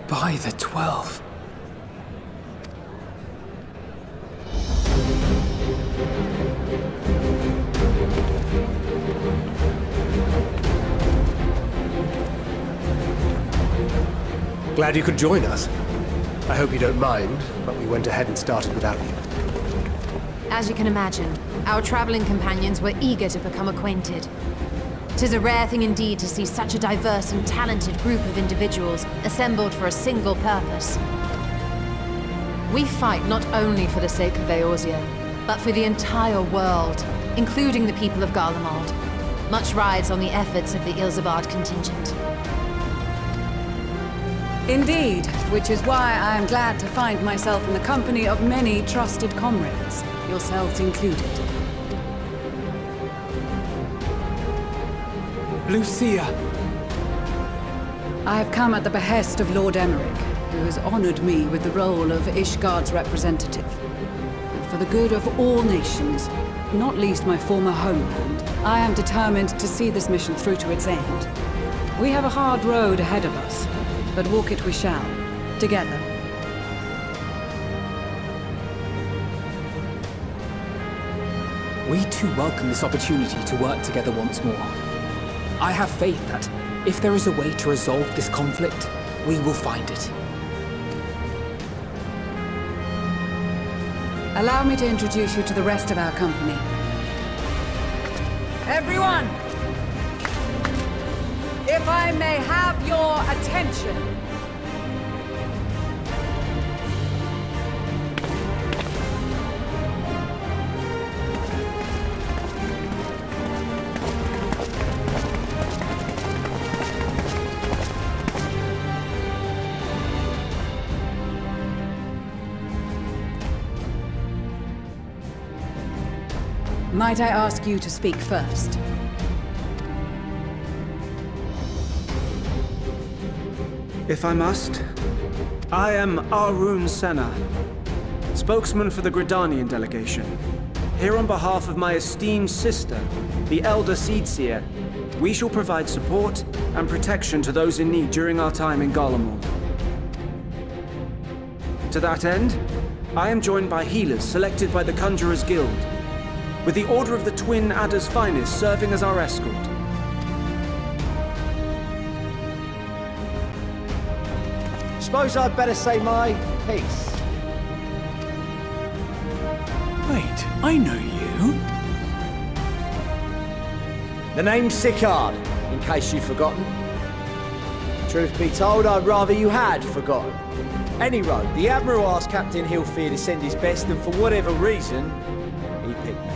By the 12. Glad you could join us. I hope you don't mind, but we went ahead and started without you. As you can imagine, our traveling companions were eager to become acquainted. 'Tis a rare thing indeed to see such a diverse and talented group of individuals assembled for a single purpose. We fight not only for the sake of Eorzea, but for the entire world, including the people of Garlemald. Much rides on the efforts of the Ilsabard Contingent. Indeed, which is why I am glad to find myself in the company of many trusted comrades, yourselves included. Lucia! I have come at the behest of Lord Emmerich, who has honored me with the role of Ishgard's representative. And for the good of all nations, not least my former homeland, I am determined to see this mission through to its end. We have a hard road ahead of us, but walk it we shall, together. We too welcome this opportunity to work together once more. I have faith that, if there is a way to resolve this conflict, we will find it. Allow me to introduce you to the rest of our company. Everyone! If I may have your attention. Might I ask you to speak first? If I must, I am A-Ruhn-Senna, spokesman for the Gridanian delegation. Here on behalf of my esteemed sister, the Elder Seedseer, we shall provide support and protection to those in need during our time in Garlemald. To that end, I am joined by healers selected by the Conjurers Guild, with the Order of the Twin Adder's Finest serving as our escort. Suppose I'd better say my piece. Wait, I know you. The name's Sicard, in case you've forgotten. Truth be told, I'd rather you had forgotten. Anyway, the Admiral asked Captain Hilfear to send his best, and for whatever reason, he picked me.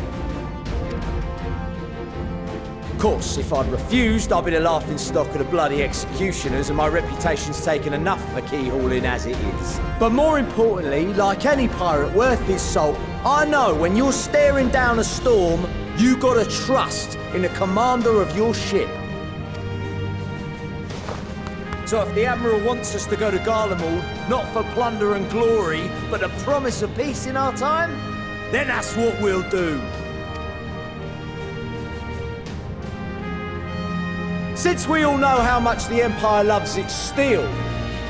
Of course, if I'd refused, I'd be the laughingstock of the bloody executioners, and my reputation's taken enough of a keyhauling as it is. But more importantly, like any pirate worth his salt, I know when you're staring down a storm, you gotta trust in the commander of your ship. So if the Admiral wants us to go to Garlemald, not for plunder and glory, but the promise of peace in our time, then that's what we'll do. Since we all know how much the Empire loves its steel,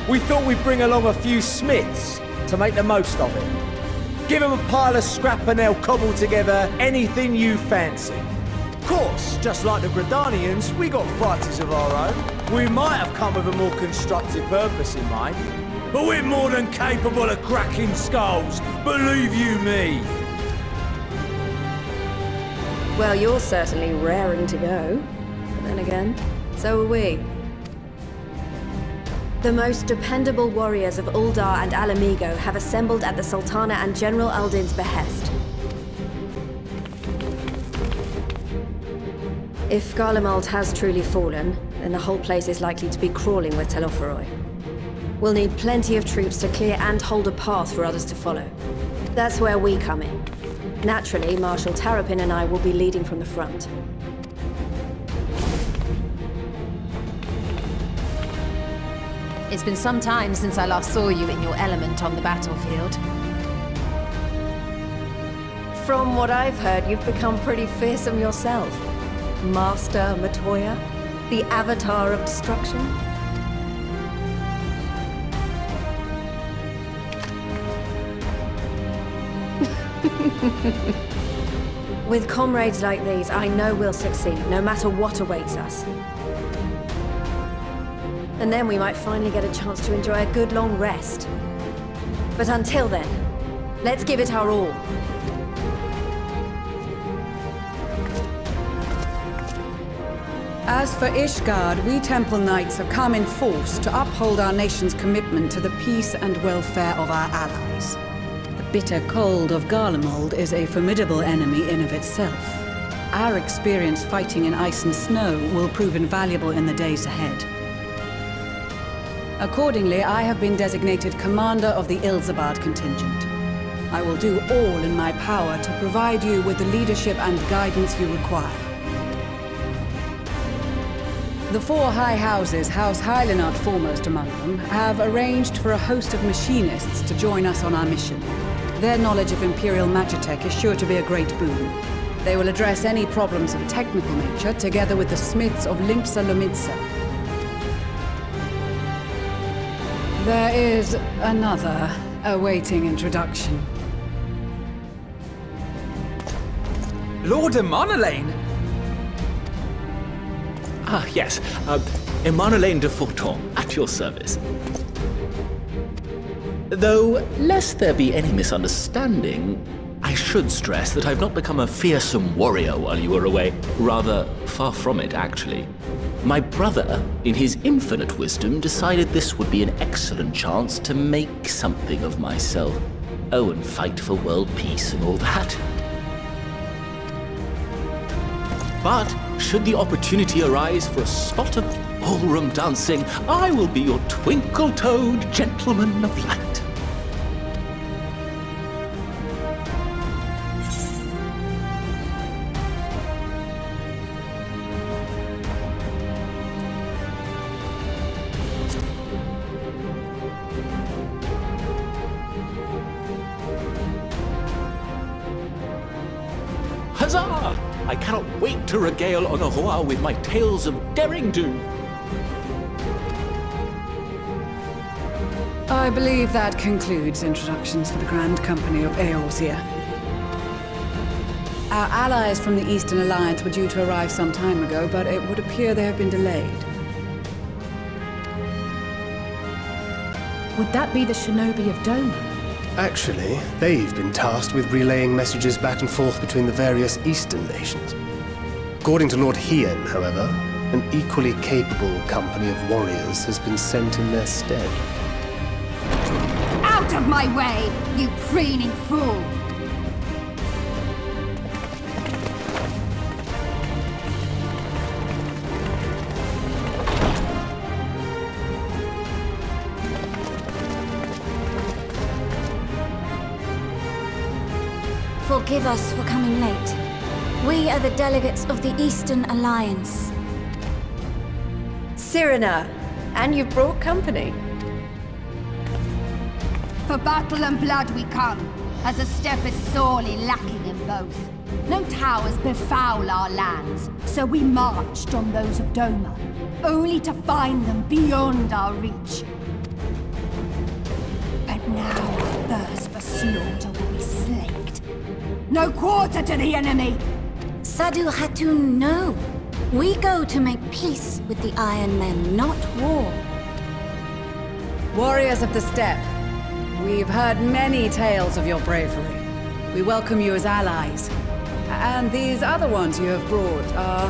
we thought we'd bring along a few smiths to make the most of it. Give them a pile of scrap and they'll cobble together anything you fancy. Of course, just like the Gridanians, we got fighters of our own. We might have come with a more constructive purpose in mind, but we're more than capable of cracking skulls, believe you me. Well, you're certainly raring to go. But then again, so are we. The most dependable warriors of Uldar and Alamigo have assembled at the Sultana and General Aldin's behest. If Garlemald has truly fallen, then the whole place is likely to be crawling with Telophoroi. We'll need plenty of troops to clear and hold a path for others to follow. That's where we come in. Naturally, Marshal Tarapin and I will be leading from the front. It's been some time since I last saw you in your element on the battlefield. From what I've heard, you've become pretty fearsome yourself. Master Matoya, the Avatar of Destruction. With comrades like these, I know we'll succeed, no matter what awaits us. And then we might finally get a chance to enjoy a good long rest. But until then, let's give it our all. As for Ishgard, we Temple Knights have come in force to uphold our nation's commitment to the peace and welfare of our allies. The bitter cold of Garlemald is a formidable enemy in of itself. Our experience fighting in ice and snow will prove invaluable in the days ahead. Accordingly, I have been designated commander of the Ilsabard Contingent. I will do all in my power to provide you with the leadership and guidance you require. The four high houses, House Hylanard foremost among them, have arranged for a host of machinists to join us on our mission. Their knowledge of Imperial Magitech is sure to be a great boon. They will address any problems of a technical nature together with the smiths of Limpsa Lomitsa. There is another awaiting introduction. Lord Emanolain! Ah, yes. Emanolain de Forton, at your service. Though, lest there be any misunderstanding, I should stress that I've not become a fearsome warrior while you were away. Rather, far from it, actually. My brother, in his infinite wisdom, decided this would be an excellent chance to make something of myself. Oh, and fight for world peace and all that. But, should the opportunity arise for a spot of ballroom dancing, I will be your twinkle-toed gentleman of light. Huzzah! I cannot wait to regale A-Ruhn with my tales of derring-do. I believe that concludes introductions for the Grand Company of Eorzea. Our allies from the Eastern Alliance were due to arrive some time ago, but it would appear they have been delayed. Would that be the shinobi of Doma? Actually, they've been tasked with relaying messages back and forth between the various Eastern nations. According to Lord Hien, however, an equally capable company of warriors has been sent in their stead. Out of my way, you preening fool! Forgive us for coming late. We are the delegates of the Eastern Alliance. Cyrena, and you've brought company. For battle and blood we come, as a step is sorely lacking in both. No towers befoul our lands, so we marched on those of Doma, only to find them beyond our reach. But now our thirst for slaughter will be slaked. No quarter to the enemy! Sadu Hatun, no. We go to make peace with the Iron Men, not war. Warriors of the Steppe, we've heard many tales of your bravery. We welcome you as allies. And these other ones you have brought are...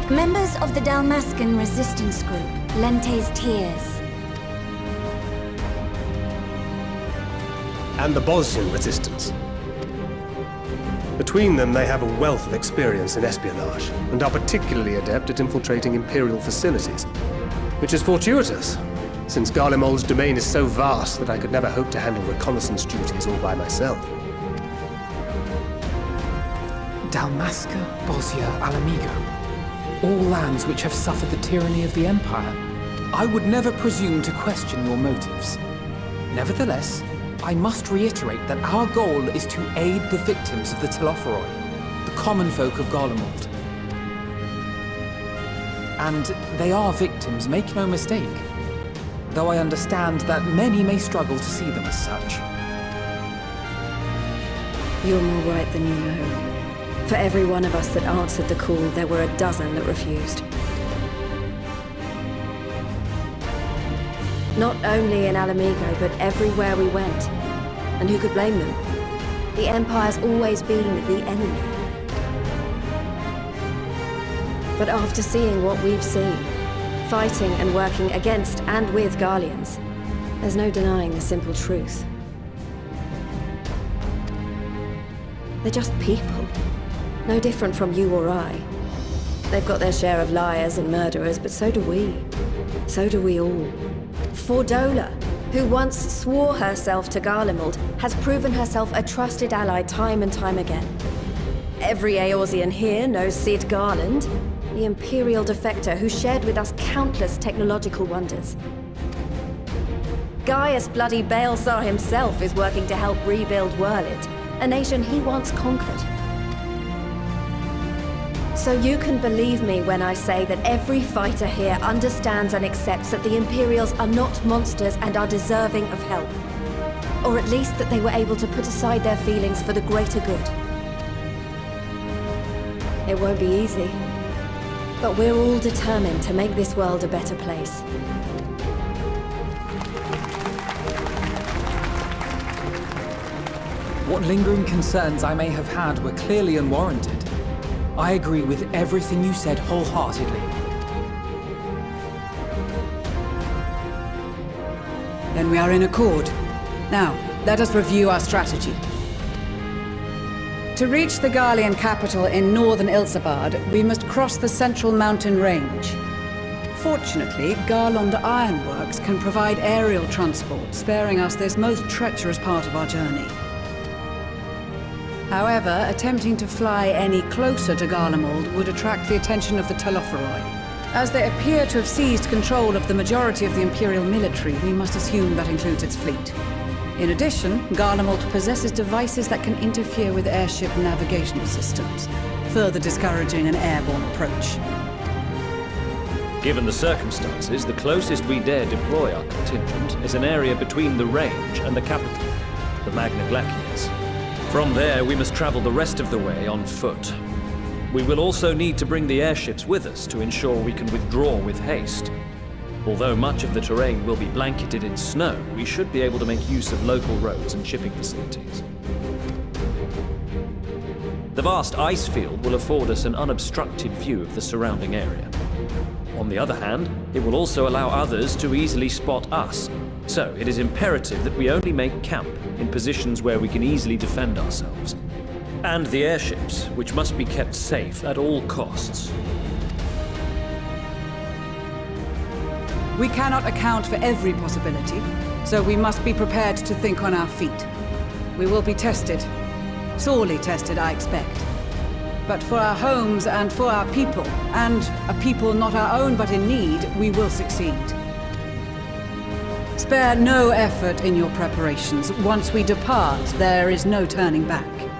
Members of the Dalmascan resistance group, Lente's Tears. And the Bosnian resistance. Between them, they have a wealth of experience in espionage, and are particularly adept at infiltrating Imperial facilities. Which is fortuitous, since Garlemald's domain is so vast that I could never hope to handle reconnaissance duties all by myself. Dalmasca, Bosnia, Alamigo. All lands which have suffered the tyranny of the Empire. I would never presume to question your motives. Nevertheless, I must reiterate that our goal is to aid the victims of the Telophoroi, the common folk of Garlemald. And they are victims, make no mistake. Though I understand that many may struggle to see them as such. You're more right than you know. For every one of us that answered the call, there were a dozen that refused. Not only in Alamigo, but everywhere we went. And who could blame them? The Empire's always been the enemy. But after seeing what we've seen, fighting and working against and with Garleans, there's no denying the simple truth. They're just people. No different from you or I. They've got their share of liars and murderers, but so do we. So do we all. Fordola, who once swore herself to Garlemald, has proven herself a trusted ally time and time again. Every Eorzean here knows Cid Garland, the Imperial defector who shared with us countless technological wonders. Gaius bloody Baelsar himself is working to help rebuild Wurlit, a nation he once conquered. So you can believe me when I say that every fighter here understands and accepts that the Imperials are not monsters and are deserving of help. Or at least that they were able to put aside their feelings for the greater good. It won't be easy, but we're all determined to make this world a better place. What lingering concerns I may have had were clearly unwarranted. I agree with everything you said wholeheartedly. Then we are in accord. Now, let us review our strategy. To reach the Garlean capital in northern Ilsabard, we must cross the central mountain range. Fortunately, Garlemald Ironworks can provide aerial transport, sparing us this most treacherous part of our journey. However, attempting to fly any closer to Garlemald would attract the attention of the Telopheroi. As they appear to have seized control of the majority of the Imperial military, we must assume that includes its fleet. In addition, Garlemald possesses devices that can interfere with airship navigational systems, further discouraging an airborne approach. Given the circumstances, the closest we dare deploy our contingent is an area between the range and the capital, the Magna Glaciers. From there, we must travel the rest of the way on foot. We will also need to bring the airships with us to ensure we can withdraw with haste. Although much of the terrain will be blanketed in snow, we should be able to make use of local roads and shipping facilities. The vast ice field will afford us an unobstructed view of the surrounding area. On the other hand, it will also allow others to easily spot us, so it is imperative that we only make camp in positions where we can easily defend ourselves. And the airships, which must be kept safe at all costs. We cannot account for every possibility, so we must be prepared to think on our feet. We will be tested. Sorely tested, I expect. But for our homes and for our people, and a people not our own but in need, we will succeed. Spare no effort in your preparations. Once we depart, there is no turning back.